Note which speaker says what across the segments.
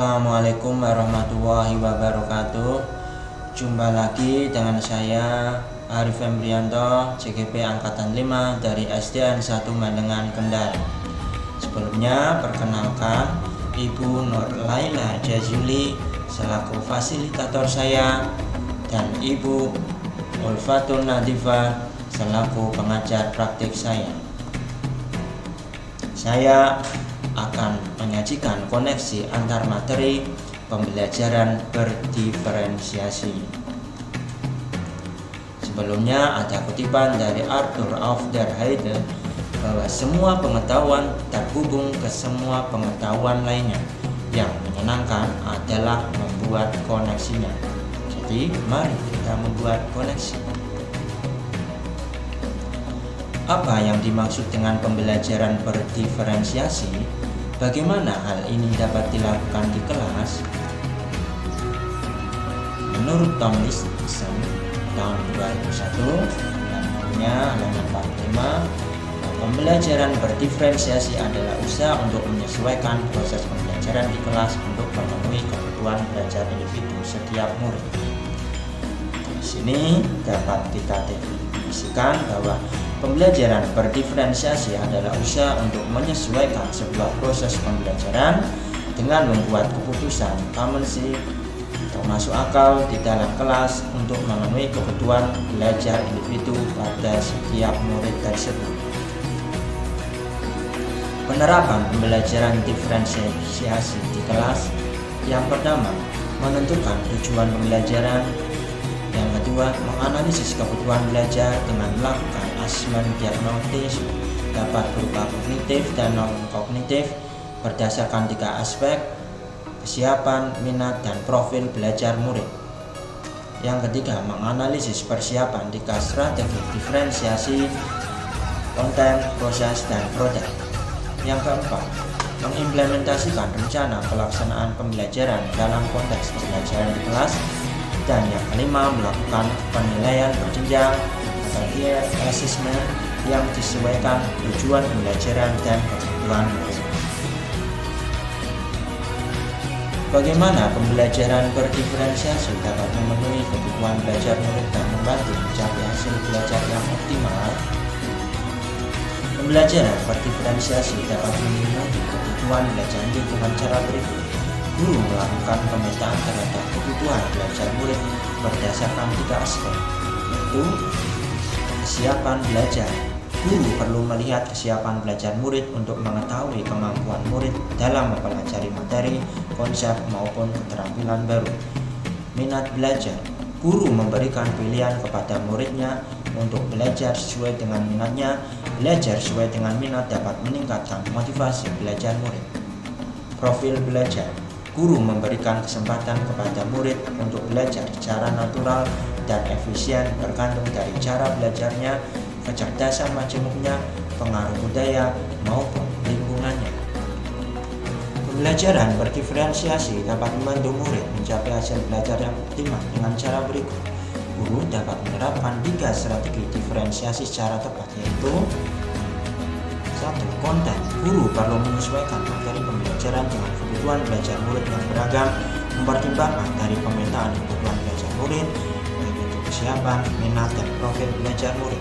Speaker 1: Assalamualaikum warahmatullahi wabarakatuh. Jumpa lagi dengan saya Arif Fembrianto, CGP Angkatan 5 dari SDN 1 Mandengan, Kendal. Sebelumnya perkenalkan Ibu Nur Laila Jazuli selaku fasilitator saya dan Ibu Ulfatun Nadifa selaku pengajar praktik saya. Saya akan menyajikan koneksi antar materi pembelajaran berdiferensiasi. Sebelumnya ada kutipan dari Arthur auf der Heide bahwa semua pengetahuan terhubung ke semua pengetahuan lainnya. Yang menyenangkan adalah membuat koneksinya. Jadi mari kita membuat koneksi. Apa yang dimaksud dengan pembelajaran berdiferensiasi? Bagaimana hal ini dapat dilakukan di kelas? Menurut Tom Listen tahun 2001, namanya halaman 45, pembelajaran berdiferensiasi adalah usaha untuk menyesuaikan proses pembelajaran di kelas untuk memenuhi kebutuhan belajar individu setiap murid. Di sini dapat kita definisikan bahwa pembelajaran berdiferensiasi adalah usaha untuk menyesuaikan sebuah proses pembelajaran dengan membuat keputusan common sense atau masuk akal di dalam kelas untuk memenuhi kebutuhan belajar individu pada setiap murid tersebut. Penerapan pembelajaran diferensiasi di kelas: yang pertama, menentukan tujuan pembelajaran. Yang kedua, menganalisis kebutuhan belajar dengan melakukan asesmen diagnostis, dapat berupa kognitif dan non-kognitif berdasarkan 3 aspek: kesiapan, minat, dan profil belajar murid. Yang ketiga, menganalisis persiapan 3 strategi diferensiasi: konten, proses, dan produk. Yang keempat, mengimplementasikan rencana pelaksanaan pembelajaran dalam konteks pembelajaran di kelas. Dan yang kelima, melakukan penilaian berjenjang atau peer assessment yang disesuaikan tujuan pembelajaran dan kebutuhan murid. Bagaimana pembelajaran berdiferensiasi dapat memenuhi kebutuhan belajar murid dan membantu mencapai hasil belajar yang optimal? Pembelajaran berdiferensiasi dapat memenuhi kebutuhan belajar murid dengan cara berikut. Guru melakukan pemetaan terhadap kebutuhan belajar murid berdasarkan 3 aspek, yaitu kesiapan belajar. Guru perlu melihat kesiapan belajar murid untuk mengetahui kemampuan murid dalam mempelajari materi, konsep, maupun keterampilan baru. Minat belajar. Guru memberikan pilihan kepada muridnya untuk belajar sesuai dengan minatnya. Belajar sesuai dengan minat dapat meningkatkan motivasi belajar murid. Profil belajar. Guru memberikan kesempatan kepada murid untuk belajar secara natural dan efisien bergantung dari cara belajarnya, kecerdasan majemuknya, pengaruh budaya, maupun lingkungannya. Pembelajaran berdiferensiasi dapat membantu murid mencapai hasil belajar yang optimal dengan cara berikut. Guru dapat menerapkan 3 strategi diferensiasi secara tepat, yaitu 1. Konten. Guru perlu menyesuaikan materi pembelajaran dengan kebutuhan belajar murid yang beragam, mempertimbangkan dari pemetaan kebutuhan belajar murid, baik itu kesiapan, minat, dan profil belajar murid.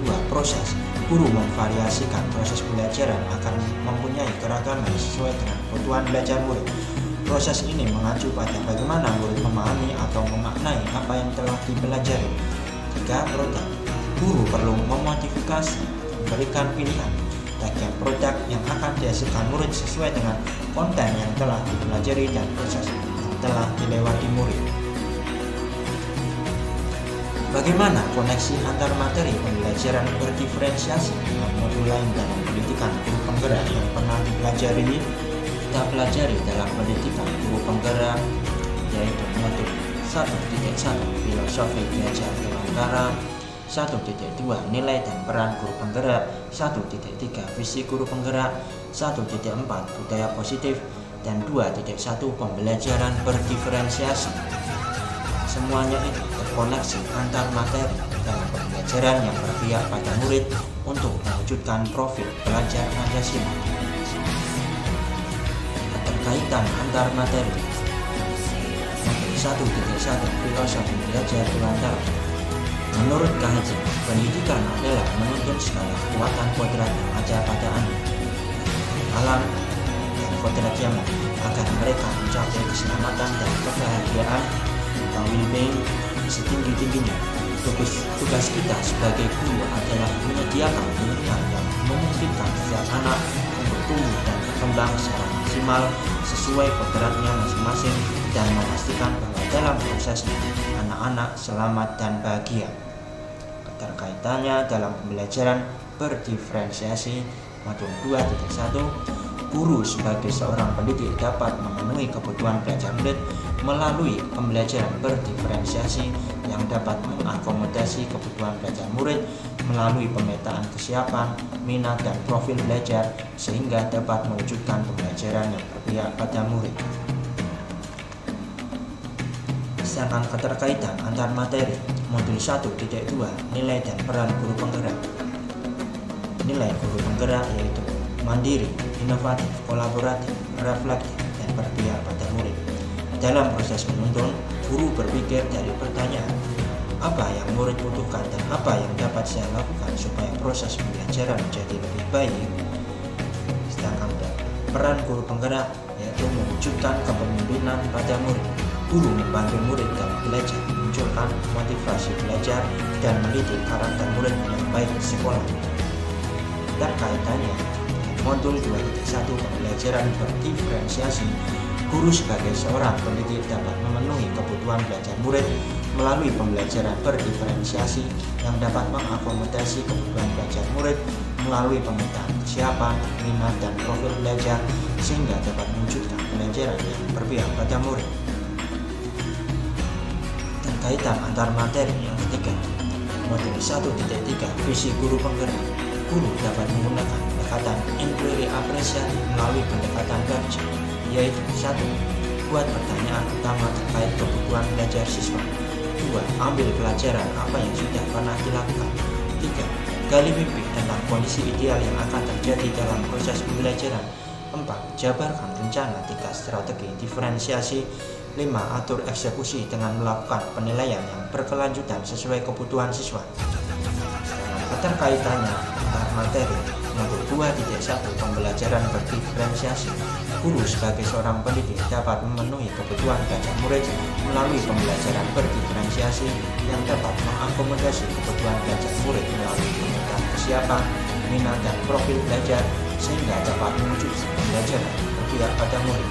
Speaker 1: 2. Proses. Guru memvariasikan proses pembelajaran agar mempunyai keragaman sesuai dengan kebutuhan belajar murid. Proses ini mengacu pada bagaimana murid memahami atau memaknai apa yang telah dipelajari. 3. Produk. Guru perlu memodifikasi, memberikan pilihan bagian produk yang akan dihasilkan murid sesuai dengan konten yang telah dipelajari dan proses yang telah dilewati murid. Bagaimana koneksi antar materi pembelajaran berdiferensiasi dengan modul lain dalam pendidikan guru penggerak yang pernah dipelajari? Kita pelajari dalam pendidikan guru penggerak, yaitu modul 1.1 filosofi belajar wawancara, 1.2 nilai dan peran guru penggerak, 1.3 visi guru penggerak, 1.4 budaya positif, dan 2.1 pembelajaran berdiferensiasi. Semuanya itu terkoneksi antar materi dalam pembelajaran yang berpihak pada murid untuk mewujudkan profil pelajar Pancasila. Keterkaitan antar materi. Modul 1.1 Filosofi belajar Dewantara. Menurut Kahaji, pendidikan adalah menuntun segala kekuatan kodrat yang ada pada anak, alam, dan kodrat zaman agar mereka mencapai keselamatan dan kebahagiaan atau well-being setinggi-tingginya. Tugas kita sebagai guru adalah menyediakan lingkungan yang memungkinkan setiap anak untuk tumbuh dan berkembang secara maksimal sesuai kodratnya masing-masing dan memastikan bahwa dalam prosesnya anak-anak selamat dan bahagia. Keterkaitannya dalam pembelajaran berdiferensiasi. Modul 2.1 Guru sebagai seorang pendidik dapat memenuhi kebutuhan belajar murid melalui pembelajaran berdiferensiasi yang dapat mengakomodasi kebutuhan belajar murid melalui pemetaan kesiapan, minat, dan profil belajar sehingga dapat mewujudkan pembelajaran yang berpihak pada murid. Sedangkan keterkaitan antar materi. Modul 1.2 Nilai dan peran guru penggerak. Nilai guru penggerak yaitu mandiri, inovatif, kolaboratif, reflektif, dan berpihak pada murid. Dalam proses menuntun, guru berpikir dari pertanyaan, apa yang murid butuhkan dan apa yang dapat saya lakukan supaya proses pembelajaran menjadi lebih baik. Sedangkan peran guru penggerak yaitu mewujudkan kepemimpinan pada murid. Guru membantu murid dalam belajar, memunculkan motivasi belajar, dan mendidik karakter murid yang baik di sekolah. Dan kaitannya modul 2.1 pembelajaran berdiferensiasi. Guru sebagai seorang pendidik dapat memenuhi kebutuhan belajar murid melalui pembelajaran berdiferensiasi yang dapat mengakomodasi kebutuhan belajar murid melalui pemetaan kesiapan, minat, dan profil belajar sehingga dapat mewujudkan pembelajaran yang berpihak pada murid. Terkaitan antar materi yang ketiga. Modul 1.3 Visi guru penggerak. Guru dapat menggunakan pendekatan inquiry apresiatif melalui pendekatan Gardner, yaitu 1. Buat pertanyaan utama terkait kebutuhan belajar siswa. 2. Ambil pelajaran apa yang sudah pernah dilakukan. 3. Gali mimpi tentang kondisi ideal yang akan terjadi dalam proses pembelajaran. 4. Jabarkan rencana 3 strategi diferensiasi. 5. Atur eksekusi dengan melakukan penilaian yang berkelanjutan sesuai kebutuhan siswa. Keterkaitannya antar materi. Modul 2.1 Pembelajaran berdiferensiasi. Guru sebagai seorang pendidik dapat memenuhi kebutuhan belajar murid melalui pembelajaran berdiferensiasi yang dapat mengakomodasi kebutuhan belajar murid melalui pemetaan kesiapan, minat, dan profil belajar sehingga dapat mewujudkan pembelajaran berpihak pada murid.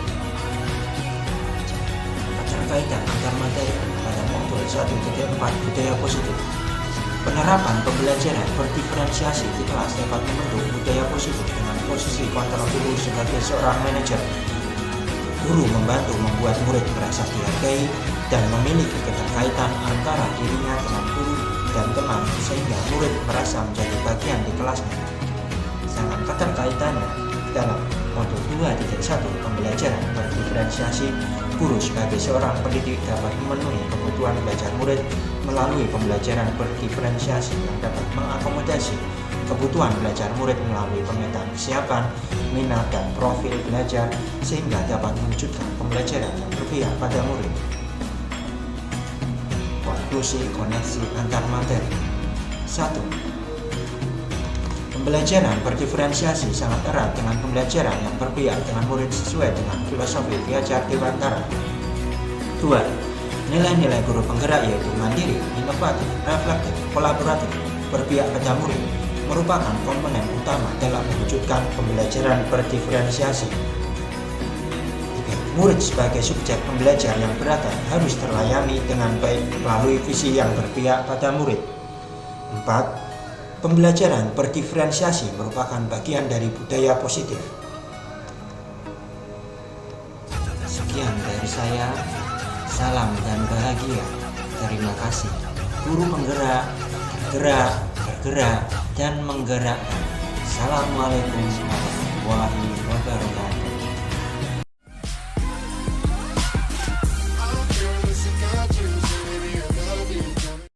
Speaker 1: Keterkaitan antar materi pada modul 1.4 Budaya positif. Penerapan pembelajaran berdiferensiasi di kelas dapat membentuk budaya positif dengan posisi kontrol guru sebagai seorang manajer. Guru membantu membuat murid merasa dihargai dan memiliki keterkaitan antara dirinya dengan guru dan teman sehingga murid merasa menjadi bagian di kelasnya. Sedangkan keterkaitannya dalam modul 2.1 Pembelajaran berdiferensiasi. Guru sebagai seorang pendidik dapat memenuhi kebutuhan belajar murid melalui pembelajaran berdiferensiasi yang dapat mengakomodasi kebutuhan belajar murid melalui pemetaan kesiapan, minat, dan profil belajar sehingga dapat mewujudkan pembelajaran yang berpihak pada murid. Konklusi koneksi antar materi. 1. Pembelajaran berdiferensiasi sangat erat dengan pembelajaran yang berpihak dengan murid sesuai dengan filosofi belajar Dewantara. 2. Nilai-nilai guru penggerak yaitu mandiri, inovatif, reflektif, kolaboratif, berpihak pada murid merupakan komponen utama dalam mewujudkan pembelajaran berdiferensiasi. 3. Murid sebagai subjek pembelajar yang beragam harus terlayani dengan baik melalui visi yang berpihak pada murid. 4. Pembelajaran berdiferensiasi merupakan bagian dari budaya positif. Sekian dari saya. Salam dan bahagia. Terima kasih. Guru penggerak, bergerak, dan menggerakkan. Assalamualaikum warahmatullahi wabarakatuh.